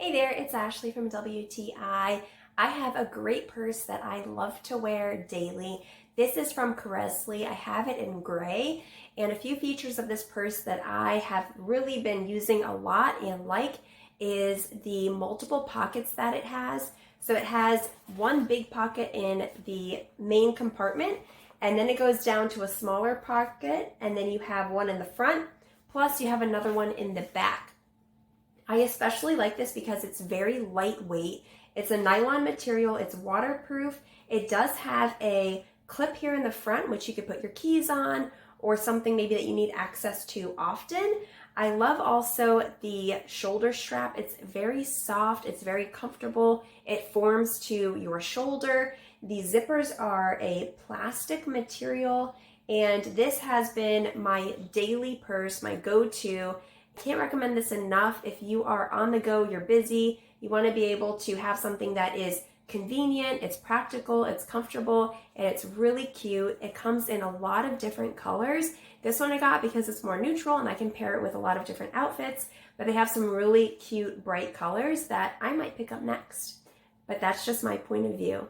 Hey there, it's Ashley from WTI. I have a great purse that I love to wear daily. This is from KARRESLY. I have it in gray, and a few features of this purse that I have really been using a lot and like is the multiple pockets that it has. So it has one big pocket in the main compartment, and then it goes down to a smaller pocket, and then you have one in the front, plus you have another one in the back. I especially like this because it's very lightweight. It's a nylon material, it's waterproof. It does have a clip here in the front, which you could put your keys on or something maybe that you need access to often. I love also the shoulder strap. It's very soft, it's very comfortable. It forms to your shoulder. The zippers are a plastic material, and this has been my daily purse, my go-to. Can't recommend this enough. If you are on the go, you're busy, you want to be able to have something that is convenient, it's practical, it's comfortable, and it's really cute. It comes in a lot of different colors. This one I got because it's more neutral and I can pair it with a lot of different outfits, but they have some really cute bright colors that I might pick up next. But that's just my point of view.